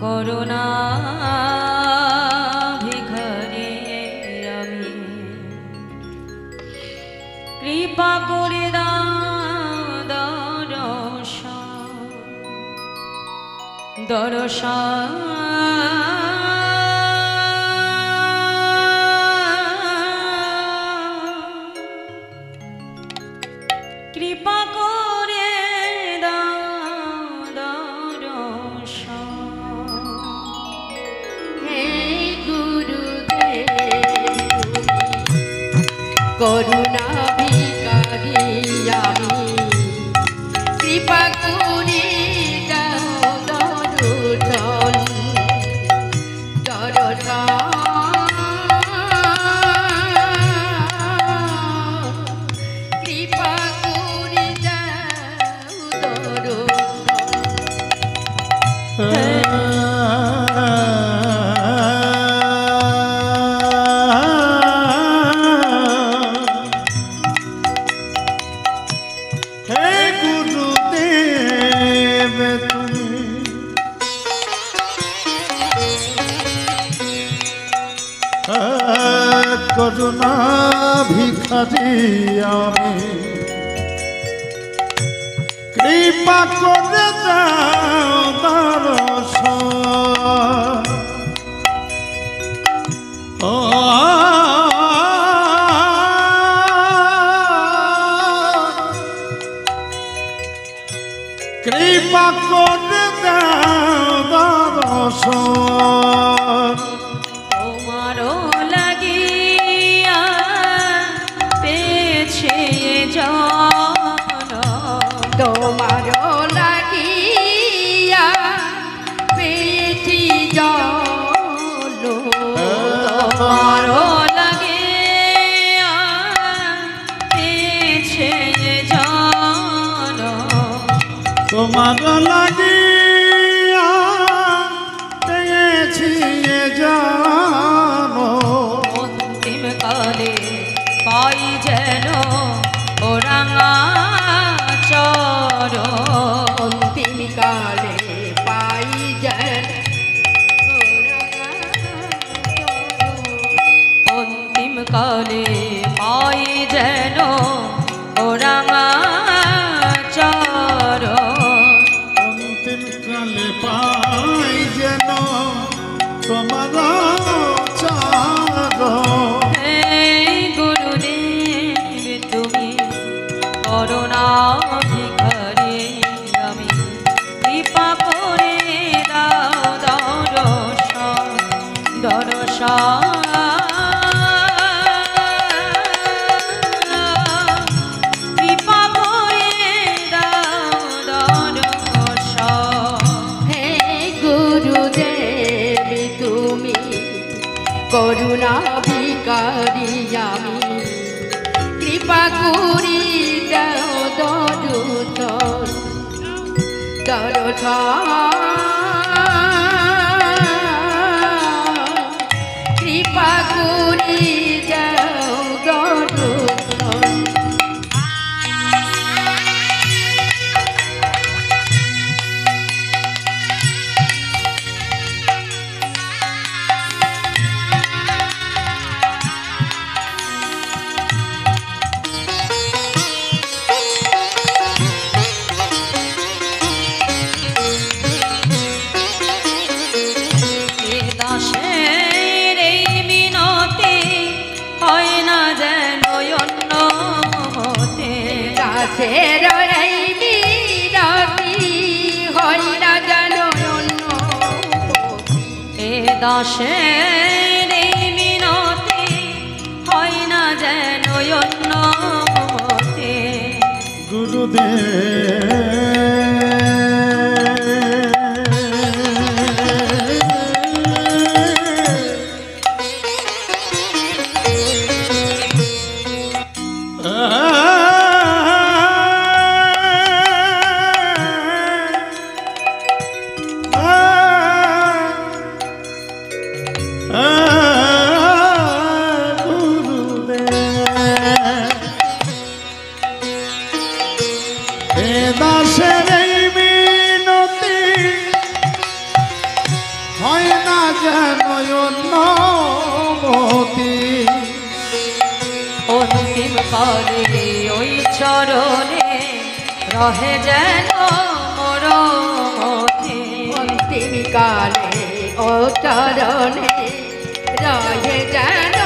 করুণা ভিখারি আমি, কৃপা করে দাও দর্শন কৃপা করে দাও দর্শন। হে গুরুদেব করুণা ভিখারি আমি, কৃপা করে দাও দর্শন কৃপা করে দাও করুণা ভিখারি আমি, কৃপা করে দাও দর্শন। ও কৃপা করে দাও দর্শন। তোমারও লাগিয়া পেয়েছে জন, তোমারও লাগিয়া পেয়েছি জন, তোমারও লাগিয়া পেয়েছে জন, তোমার লাগিয়া পেয়েছি জানো। অন্তিম কালে পাই যেন ওরাঙা চর, অন্তিম কালে পাই যেন অন্তিম কালে পাই যেন ওরাঙা চর, অন্তিম কালে পাই যেন তোমার চরণ। হে গুরুদেব তুমি করুণা ভিখারি আমি, কৃপা করে দাও দর্শন কৃপা করে দাও দর্শন। হে গুরুদেব তুমি করুণা ভিখারি আমি, কৃপা করি দাও দর্শন কৃপা করি দাও দর্শন। দাসের এই মিনতি হয় না যেন অন্য মতে, দাসের এই মিনতি হয় না যেন অন্য মতে, এ দাসের এই মিনতি হয় না যেন অন্য মতে, গুরুদেব যেন অন্যমতি। অন্তিম কালে ওই চরণে রহে যেন মোর মতি। অন্তিম কালে ও চরণে রহে যেন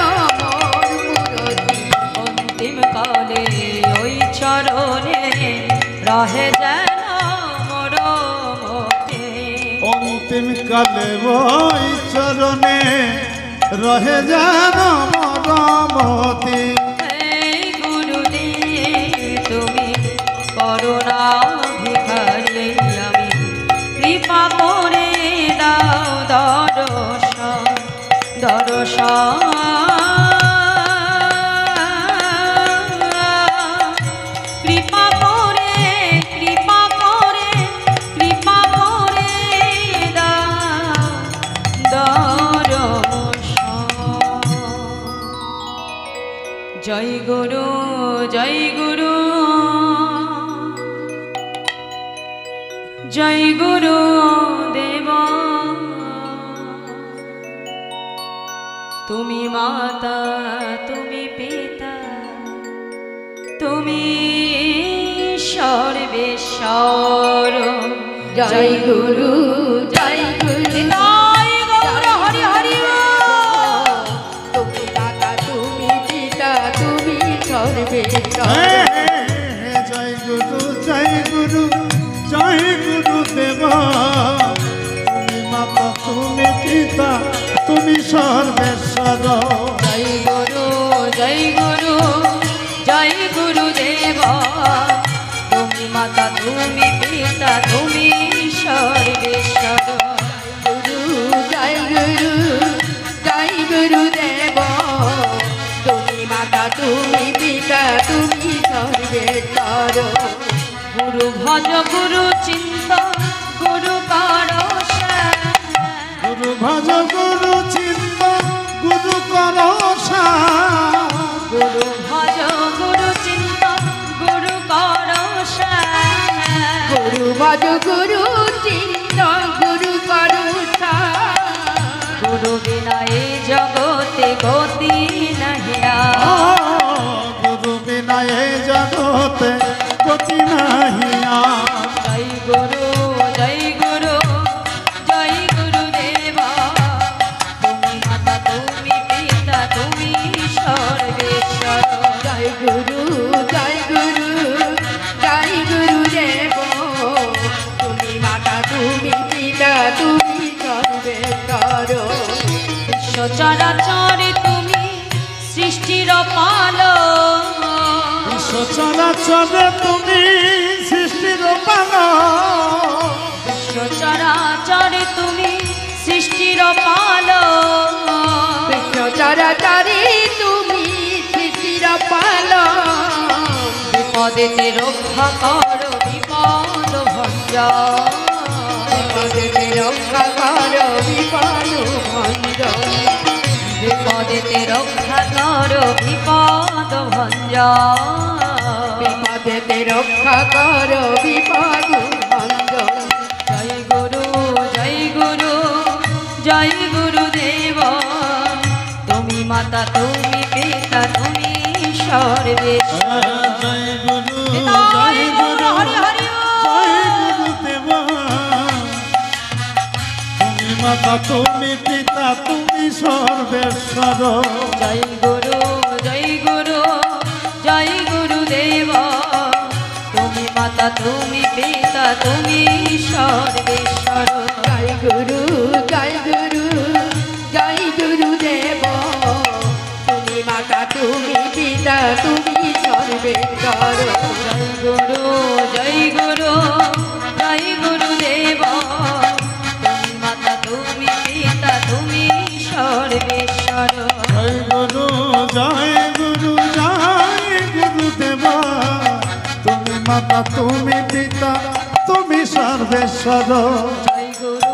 মোর মূরতি। অন্তিম কালে ওই চরণে রহে যেন মোর মতি। অন্তিম কালে ওই চরণে রহে যেন মরমতি। এই গুরুদেব তুমি করুণা ভিখারি, আমি কৃপা করে দাও দর্শন দর্শন। কৃপা করে কৃপা করে কৃপা করে দাও দর্শন। জয় গুরু জয় গুরু জয় গুরু দেব। তুমি মাতা তুমি পিতা তুমি সর্বেশ্বর। জয় গুরু জয় গুরু জয় গৌর হরি হরি তুমি দাতা তুমি পিতা তুমি সর্বেশ্বর। জয় গুরু জয় গুরু জয় গুরু দেব। তুমি মাতা তুমি পিতা তুমি সর্বেশ্বর। জয় গুরু জয় গুরু জয় গুরু দেব। তুমি মাতা তুমি পিতা তুমি সর্বেশ্বর। গুরু জয় গুরু জয় গুরু দেব। তুমি মাতা তুমি পিতা তুমি সর্বেশ্বর। গুরু ভজ গুরু চিন্ত গুরু কর সেবা। গুরু ভজ গুরু চিন্ত গুরু কর সাধ। গুরু ভজ গুরু চিন্ত গুরু কর সেবা। গুরু ভজ গুরু চিন্ত গুরু করুষা। গুরু বিনা এই জগতে গতি নাহিয়া। গুরু বিনা এই জগতে গতি নাহিয়া। জয় গুরু জয় গুরু জয় গুরু দেব। তুমি মাতা তুমি পিতা তুমি সর্বেশ্বর। জয় গুরু জয় গুরু জয় গুরু দেব। তুমি মাতা তুমি পিতা তুমি সর্বেশ্বর। বিশ্ব চরাচরে তুমি সৃষ্টির পালক। বিশ্ব চরাচরে তুমি সৃষ্টির পালক। বিশ্ব চরাচরে তুমি সৃষ্টির পালক। বিশ্ব চরাচরে তুমি সৃষ্টির পালক। বিপদেতে রক্ষা কর বিপদ ভঞ্জন। বিপদেতে রক্ষা কর বিপদ ভঞ্জন। বিপদেতে রক্ষা কর বিপদ ভঞ্জন। বিপদেতে রক্ষা কর বিপদ ভঞ্জন। জয় গুরু জয় গুরু জয় গুরু দেব। তুমি মাতা তুমি পিতা তুমি সর্বেশ্বর। জয় গুরু জয় গুরু হরি হরি জয় গুরু দেব। তুমি মাতা তুমি পিতা তুমি সর্বেশ্বর। জয় গুরু জয় গুরু জয় গুরু দেব। তুমি মাতা তুমি পিতা তুমি সর্বেশ্বর। জয় গুরু জয় গুরু জয় গুরু দেব। তুমি মাতা তুমি পিতা তুমি সর্বেশ্বর। জয় গুরু জয় গুরু জয় গুরু দেব। তুমি মাতা তুমি পিতা তুমি সর্বেশ্বর। জয় গুরু জয় গুরু জয় গুরু দেব। তুমি মাতা তুমি পিতা তুমি সর্বেশ্বর। জয় গুরু